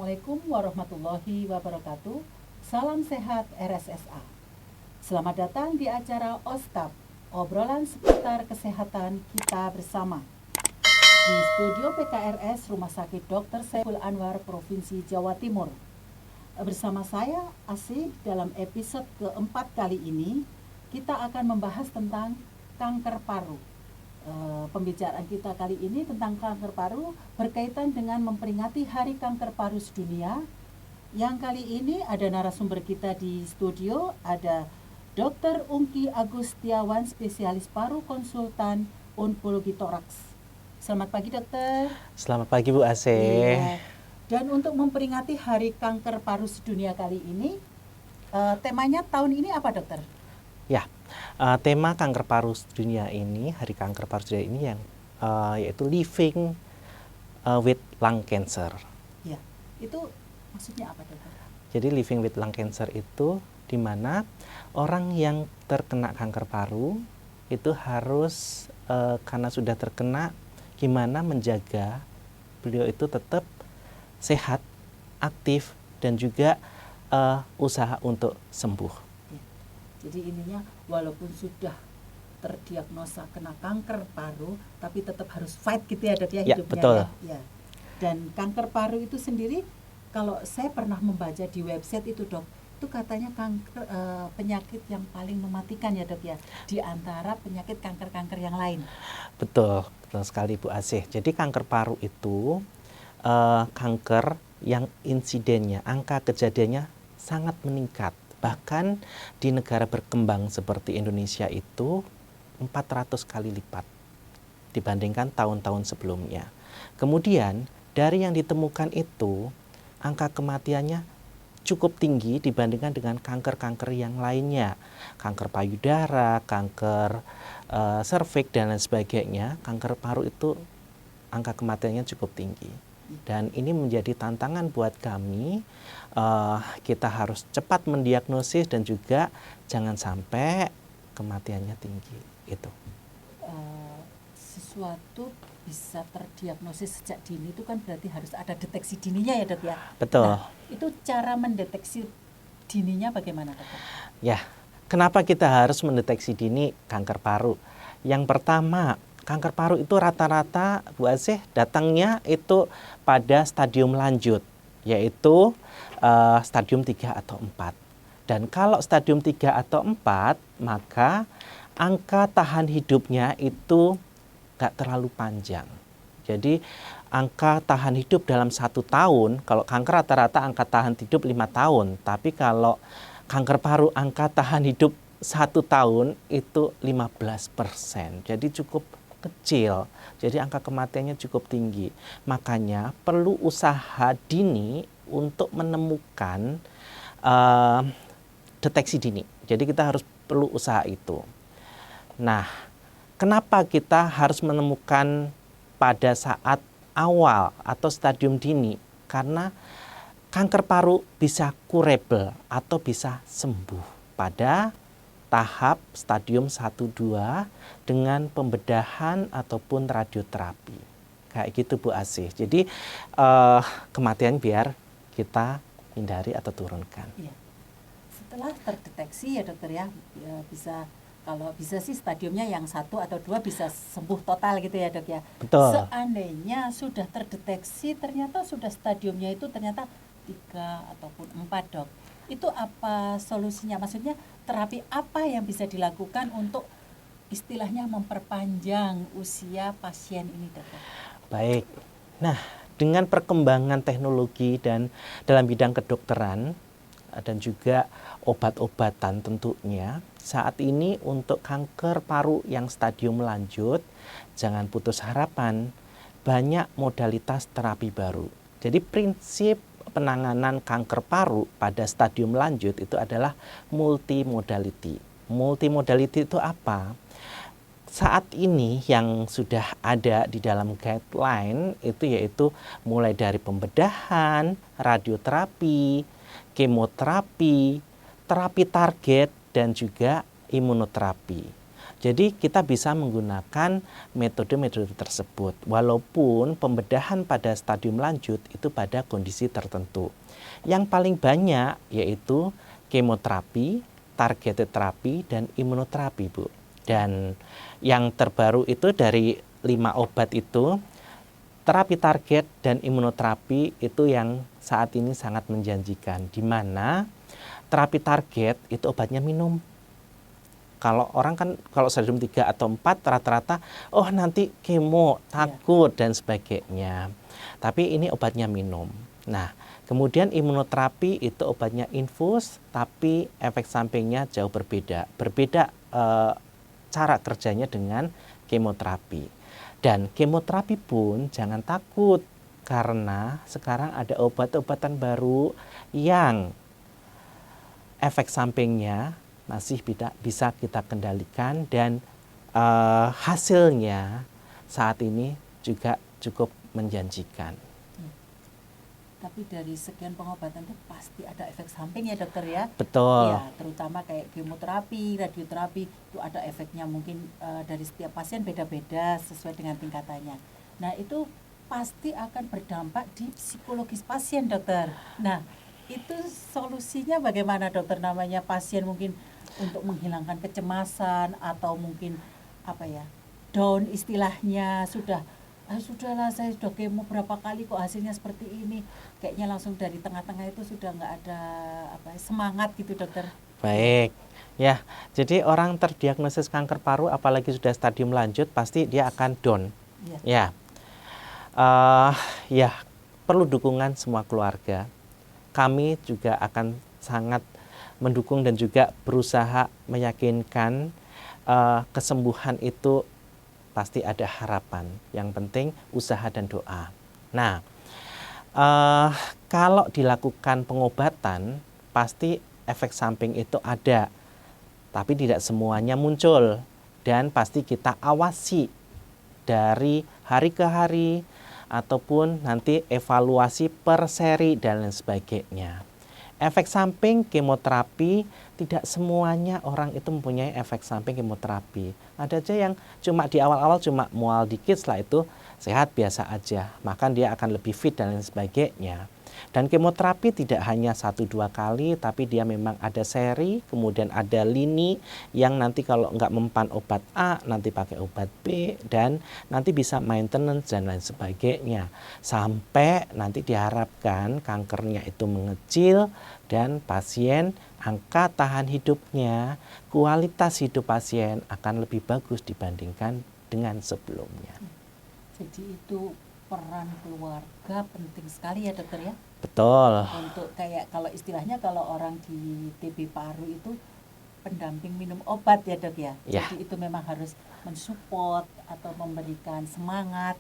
Assalamualaikum warahmatullahi wabarakatuh. Salam sehat RSSA. Selamat datang di acara OSTAP, obrolan seputar kesehatan kita bersama. Di studio PKRS Rumah Sakit Dr. Saiful Anwar, Provinsi Jawa Timur. Bersama saya, Asih, dalam episode keempat kali ini, kita akan membahas tentang kanker paru. Pembicaraan kita kali ini tentang kanker paru berkaitan dengan memperingati Hari Kanker Paru Sedunia. Yang kali ini ada narasumber kita di studio, ada Dr. Ungki Agustiawan, spesialis paru konsultan onkologi toraks. Selamat pagi, dokter. Selamat pagi, Bu Ase. Iya. Dan untuk memperingati Hari Kanker Paru Sedunia kali ini, temanya tahun ini apa, dokter? Ya, tema kanker paru sedunia ini, Hari Kanker Paru Sedunia ini yang yaitu Living with Lung Cancer. Ya, itu maksudnya apa, dokter? Jadi Living with Lung Cancer itu di mana orang yang terkena kanker paru itu harus karena sudah terkena, gimana menjaga beliau itu tetap sehat, aktif, dan juga usaha untuk sembuh. Jadi ininya walaupun sudah terdiagnosa kena kanker paru, tapi tetap harus fight gitu ya, dok ya, hidupnya. Betul. Ya. Dan kanker paru itu sendiri, kalau saya pernah membaca di website itu, dok, itu katanya kanker penyakit yang paling mematikan ya, dok ya, di antara penyakit kanker-kanker yang lain. Betul, betul sekali, Bu Asih. Jadi kanker paru itu kanker yang insidennya, angka kejadiannya sangat meningkat. Bahkan di negara berkembang seperti Indonesia itu 400 kali lipat dibandingkan tahun-tahun sebelumnya. Kemudian dari yang ditemukan itu, angka kematiannya cukup tinggi dibandingkan dengan kanker-kanker yang lainnya. Kanker payudara, kanker serviks, dan lain sebagainya. Kanker paru itu angka kematiannya cukup tinggi. Dan ini menjadi tantangan buat kami. Kita harus cepat mendiagnosis dan juga jangan sampai kematiannya tinggi. Itu. Sesuatu bisa terdiagnosis sejak dini itu kan berarti harus ada deteksi dininya ya, dok ya. Betul. Nah, itu cara mendeteksi dininya bagaimana, dok? Ya, kenapa kita harus mendeteksi dini kanker paru? Yang pertama, kanker paru itu rata-rata, Bu Asih, datangnya itu pada stadium lanjut, yaitu stadium 3 atau 4. Dan kalau stadium 3 atau 4, maka angka tahan hidupnya itu nggak terlalu panjang. Jadi angka tahan hidup dalam 1 tahun, kalau kanker rata-rata angka tahan hidup 5 tahun, tapi kalau kanker paru angka tahan hidup 1 tahun itu 15%. Jadi cukup kecil, jadi angka kematiannya cukup tinggi. Makanya perlu usaha dini untuk menemukan deteksi dini. Jadi kita harus perlu usaha itu. Nah, kenapa kita harus menemukan pada saat awal atau stadium dini? Karena kanker paru bisa curable atau bisa sembuh pada tahap stadium 1-2 dengan pembedahan ataupun radioterapi. Kayak gitu, Bu Asih. Jadi kematian biar kita hindari atau turunkan. Iya. Setelah terdeteksi ya, dokter ya, bisa, kalau bisa sih stadiumnya yang 1 atau 2 bisa sembuh total gitu ya, dok ya. Betul. Seandainya sudah terdeteksi ternyata sudah stadiumnya itu ternyata 3 ataupun 4, dok. Itu apa solusinya? Maksudnya terapi apa yang bisa dilakukan untuk istilahnya memperpanjang usia pasien ini, dokter? Baik. Nah, dengan perkembangan teknologi dan dalam bidang kedokteran dan juga obat-obatan tentunya, saat ini untuk kanker paru yang stadium lanjut, jangan putus harapan, banyak modalitas terapi baru. Jadi prinsip penanganan kanker paru pada stadium lanjut itu adalah multimodality. Multimodality itu apa? Saat ini yang sudah ada di dalam guideline itu yaitu mulai dari pembedahan, radioterapi, kemoterapi, terapi target, dan juga imunoterapi. Jadi kita bisa menggunakan metode-metode tersebut walaupun pembedahan pada stadium lanjut itu pada kondisi tertentu. Yang paling banyak yaitu kemoterapi, targeted terapi, dan imunoterapi, Bu. Dan yang terbaru itu dari 5 obat itu, terapi target dan imunoterapi itu yang saat ini sangat menjanjikan, di mana terapi target itu obatnya minum. Kalau orang kan kalau stadium 3 atau 4 rata-rata oh nanti kemo, takut dan sebagainya. Tapi ini obatnya minum. Nah, kemudian imunoterapi itu obatnya infus tapi efek sampingnya jauh berbeda. Berbeda cara kerjanya dengan kemoterapi. Dan kemoterapi pun jangan takut karena sekarang ada obat-obatan baru yang efek sampingnya masih bisa kita kendalikan dan hasilnya saat ini juga cukup menjanjikan. Tapi dari sekian pengobatan itu pasti ada efek samping ya dokter ya? Betul. Ya, terutama kayak kemoterapi, radioterapi itu ada efeknya mungkin dari setiap pasien beda-beda sesuai dengan tingkatannya. Nah itu pasti akan berdampak di psikologis pasien dokter. Nah itu solusinya bagaimana dokter, namanya pasien mungkin untuk menghilangkan kecemasan atau mungkin down istilahnya, sudahlah saya sudah kemo berapa kali kok hasilnya seperti ini, kayaknya langsung dari tengah-tengah itu sudah nggak ada semangat gitu dokter. Baik ya, jadi orang terdiagnosis kanker paru apalagi sudah stadium lanjut pasti dia akan down ya. Ya perlu dukungan semua keluarga. Kami juga akan sangat mendukung dan juga berusaha meyakinkan kesembuhan itu pasti ada harapan. Yang penting usaha dan doa. Nah, kalau dilakukan pengobatan pasti efek samping itu ada, tapi tidak semuanya muncul dan pasti kita awasi dari hari ke hari ataupun nanti evaluasi per seri dan lain sebagainya. Efek samping kemoterapi tidak semuanya orang itu mempunyai efek samping kemoterapi. Ada aja yang cuma di awal-awal cuma mual dikit, setelah itu sehat biasa aja, makan dia akan lebih fit dan lain sebagainya. Dan kemoterapi tidak hanya 1-2 kali, tapi dia memang ada seri, kemudian ada lini yang nanti kalau nggak mempan obat A, nanti pakai obat B, dan nanti bisa maintenance dan lain sebagainya. Sampai nanti diharapkan kankernya itu mengecil dan pasien angka tahan hidupnya, kualitas hidup pasien akan lebih bagus dibandingkan dengan sebelumnya. Jadi itu peran keluarga penting sekali ya dokter ya? Betul. Untuk kayak kalau istilahnya kalau orang di TB paru itu pendamping minum obat ya dok ya? Ya. Jadi itu memang harus mensupport atau memberikan semangat.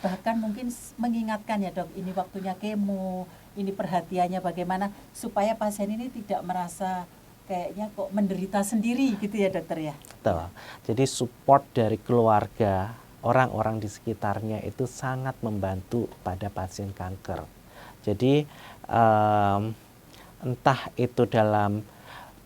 Bahkan mungkin mengingatkan ya dok, ini waktunya kemo, ini perhatiannya bagaimana supaya pasien ini tidak merasa kayaknya kok menderita sendiri gitu ya dokter ya? Betul. Jadi support dari keluarga, orang-orang di sekitarnya itu sangat membantu pada pasien kanker. Jadi entah itu dalam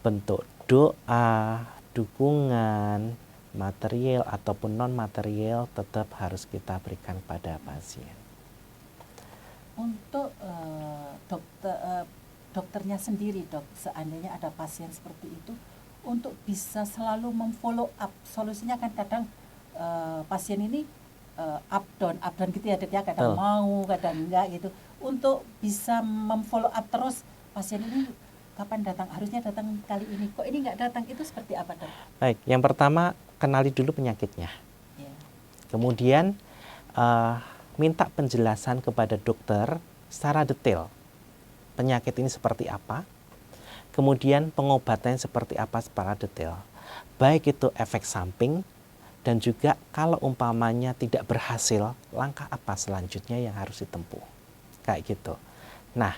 bentuk doa, dukungan, material ataupun non material tetap harus kita berikan pada pasien. Untuk dokternya sendiri dok, seandainya ada pasien seperti itu, untuk bisa selalu memfollow up, solusinya kan kadang pasien ini up down gitu ya dok ya, kadang mau kadang enggak gitu. Untuk bisa memfollow up terus pasien ini kapan datang, harusnya datang kali ini, kok ini enggak datang, itu seperti apa dok? Baik, yang pertama kenali dulu penyakitnya. Kemudian minta penjelasan kepada dokter secara detail penyakit ini seperti apa, kemudian pengobatannya seperti apa secara detail, baik itu efek samping dan juga kalau umpamanya tidak berhasil, langkah apa selanjutnya yang harus ditempuh, kayak gitu. Nah,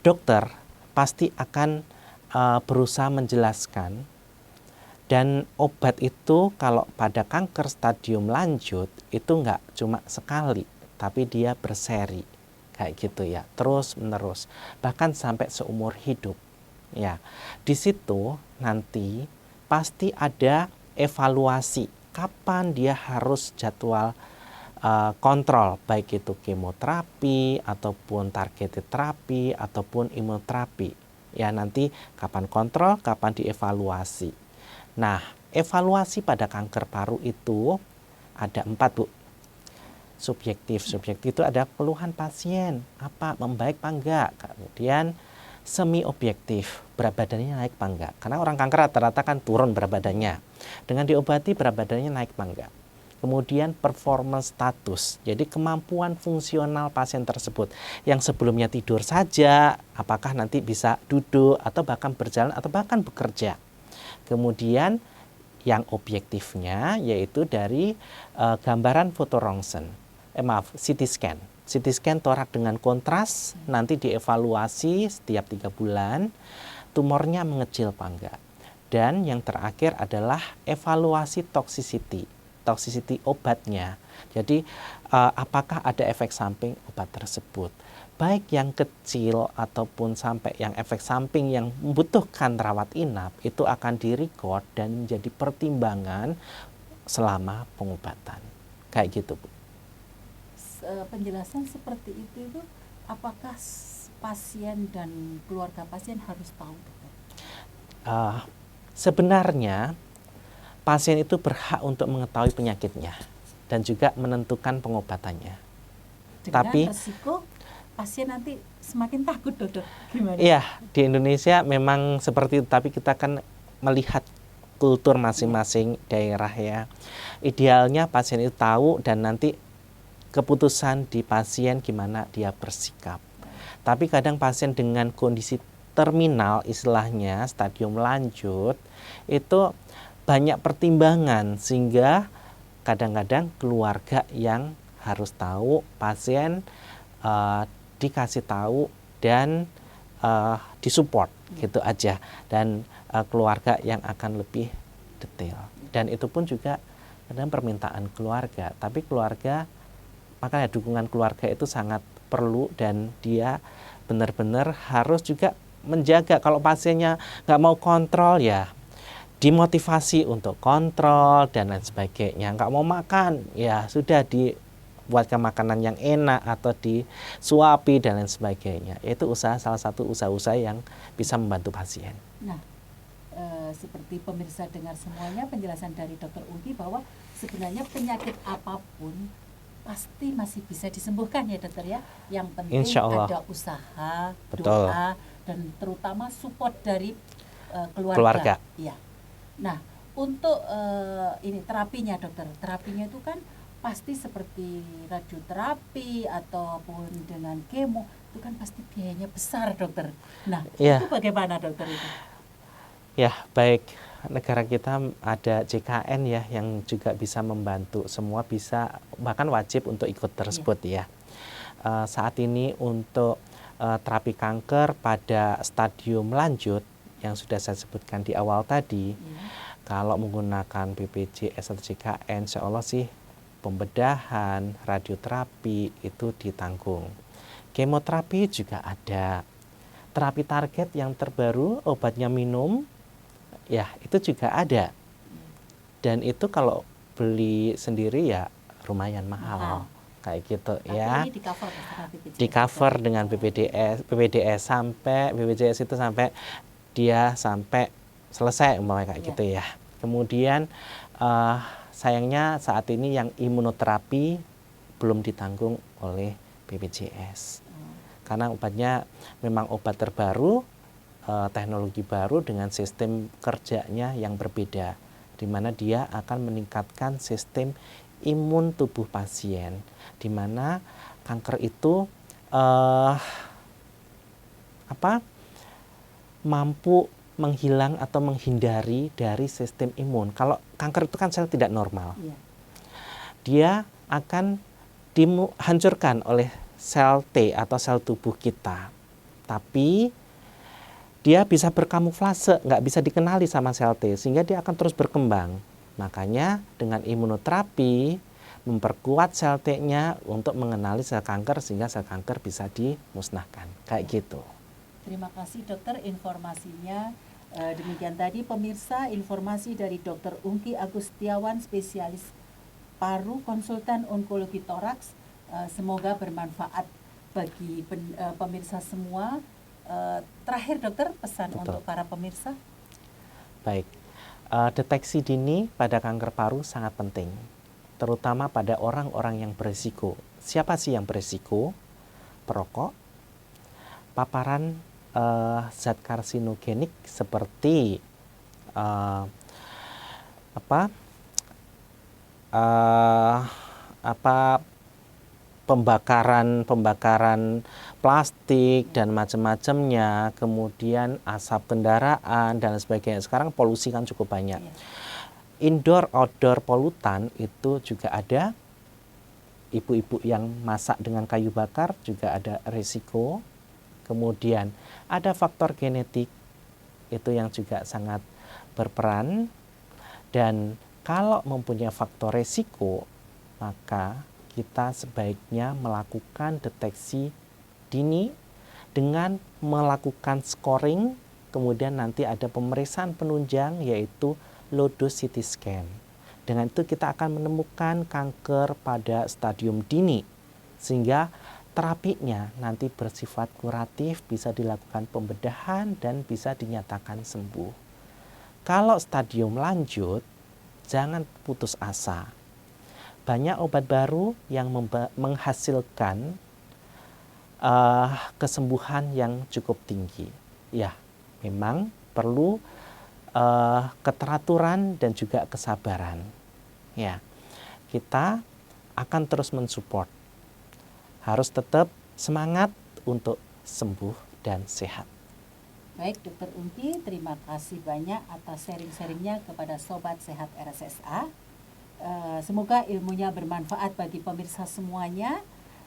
dokter pasti akan berusaha menjelaskan, dan obat itu kalau pada kanker stadium lanjut itu enggak cuma sekali, tapi dia berseri kayak gitu ya, terus menerus, bahkan sampai seumur hidup. Ya, di situ nanti pasti ada evaluasi kapan dia harus jadwal kontrol, baik itu kemoterapi ataupun targeted terapi ataupun imunoterapi. Ya, nanti kapan kontrol, kapan dievaluasi. Nah, evaluasi pada kanker paru itu ada 4, Bu. Subjektif itu ada keluhan pasien, apa membaik apa enggak. Kemudian semi objektif, berat badannya naik apa enggak. Karena orang kanker rata-rata kan turun berat badannya. Dengan diobati berat badannya naik apa enggak. Kemudian performance status, jadi kemampuan fungsional pasien tersebut. Yang sebelumnya tidur saja, apakah nanti bisa duduk atau bahkan berjalan atau bahkan bekerja. Kemudian yang objektifnya yaitu dari gambaran fotorongsen. CT scan. CT scan torak dengan kontras, nanti dievaluasi setiap 3 bulan, tumornya mengecil apa enggak. Dan yang terakhir adalah evaluasi toxicity obatnya. Jadi apakah ada efek samping obat tersebut. Baik yang kecil ataupun sampai yang efek samping yang membutuhkan rawat inap, itu akan direcord dan menjadi pertimbangan selama pengobatan. Kayak gitu, Bu. Penjelasan seperti itu apakah pasien dan keluarga pasien harus tahu, dokter? Sebenarnya pasien itu berhak untuk mengetahui penyakitnya dan juga menentukan pengobatannya. Dengan resiko pasien nanti semakin takut, dokter. Gimana? Iya, di Indonesia memang seperti itu, tapi kita kan melihat kultur masing-masing daerah ya. Idealnya pasien itu tahu dan nanti keputusan di pasien gimana dia bersikap. Tapi kadang pasien dengan kondisi terminal, istilahnya stadium lanjut, itu banyak pertimbangan sehingga kadang-kadang keluarga yang harus tahu, pasien dikasih tahu dan disupport gitu aja, dan keluarga yang akan lebih detail. Dan itu pun juga kadang permintaan keluarga, tapi keluarga, makanya dukungan keluarga itu sangat perlu dan dia benar-benar harus juga menjaga. Kalau pasiennya nggak mau kontrol ya dimotivasi untuk kontrol dan lain sebagainya. Nggak mau makan ya sudah dibuatkan makanan yang enak atau disuapi dan lain sebagainya. Itu salah satu usaha-usaha yang bisa membantu pasien. Nah, seperti pemirsa dengar semuanya penjelasan dari Dr. Ungki bahwa sebenarnya penyakit apapun pasti masih bisa disembuhkan ya, dokter ya. Yang penting ada usaha, betul, doa, dan terutama support dari keluarga. Ya. Nah, untuk ini terapinya, dokter. Terapinya itu kan pasti seperti radioterapi ataupun dengan kemo, itu kan pasti biayanya besar, dokter. Nah, itu bagaimana, dokter itu? Ya, baik. Negara kita ada JKN ya yang juga bisa membantu, semua bisa, bahkan wajib untuk ikut tersebut ya. Saat ini untuk terapi kanker pada stadium lanjut yang sudah saya sebutkan di awal tadi, kalau menggunakan BPJS atau JKN, insya Allah sih pembedahan, radioterapi itu ditanggung. Kemoterapi juga ada. Terapi target yang terbaru, obatnya minum, ya itu juga ada. Dan itu kalau beli sendiri ya lumayan mahal. Kayak gitu. Tapi ya. Ini Di cover dengan BPJS sampai BPJS itu sampai dia sampai selesai umpamanya kayak gitu ya. Kemudian sayangnya saat ini yang imunoterapi belum ditanggung oleh BPJS. Karena obatnya memang obat terbaru, teknologi baru dengan sistem kerjanya yang berbeda, di mana dia akan meningkatkan sistem imun tubuh pasien, di mana kanker itu mampu menghilang atau menghindari dari sistem imun. Kalau kanker itu kan sel tidak normal, dia akan dihancurkan oleh sel T atau sel tubuh kita, tapi dia bisa berkamuflase, nggak bisa dikenali sama sel T, sehingga dia akan terus berkembang. Makanya dengan imunoterapi memperkuat sel T-nya untuk mengenali sel kanker sehingga sel kanker bisa dimusnahkan. Kayak gitu. terima kasih dokter informasinya. Demikian tadi pemirsa informasi dari Dr. Ungki Agustiawan, spesialis paru, konsultan onkologi toraks. Semoga bermanfaat bagi pemirsa semua. Terakhir dokter, pesan untuk para pemirsa. Baik, deteksi dini pada kanker paru sangat penting, terutama pada orang-orang yang berisiko. Siapa sih yang berisiko? Perokok, paparan zat karsinogenik seperti pembakaran plastik dan macam-macamnya, kemudian asap kendaraan dan sebagainya. Sekarang polusi kan cukup banyak. Indoor outdoor polutan itu juga ada. Ibu-ibu yang masak dengan kayu bakar juga ada risiko. Kemudian ada faktor genetik itu yang juga sangat berperan. Dan kalau mempunyai faktor risiko, maka kita sebaiknya melakukan deteksi dini dengan melakukan scoring, kemudian nanti ada pemeriksaan penunjang yaitu low dose CT scan. Dengan itu kita akan menemukan kanker pada stadium dini, sehingga terapinya nanti bersifat kuratif, bisa dilakukan pembedahan dan bisa dinyatakan sembuh. Kalau stadium lanjut, jangan putus asa. Banyak obat baru yang menghasilkan kesembuhan yang cukup tinggi. Ya, memang perlu keteraturan dan juga kesabaran. Ya, kita akan terus mensupport. Harus tetap semangat untuk sembuh dan sehat. Baik, Dr. Ungki, terima kasih banyak atas sharing-sharingnya kepada Sobat Sehat RSSA. Semoga ilmunya bermanfaat bagi pemirsa semuanya.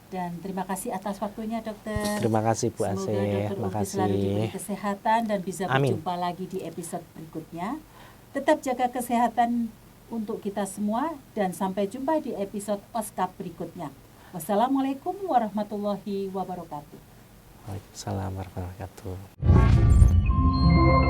Dan terima kasih atas waktunya, dokter. Terima kasih, Bu Asih. Semoga Dr. Ungki selalu diberi kesehatan dan bisa berjumpa lagi di episode berikutnya. Tetap jaga kesehatan untuk kita semua dan sampai jumpa di episode Oskap berikutnya. Wassalamualaikum warahmatullahi wabarakatuh. Waalaikumsalam warahmatullahi wabarakatuh.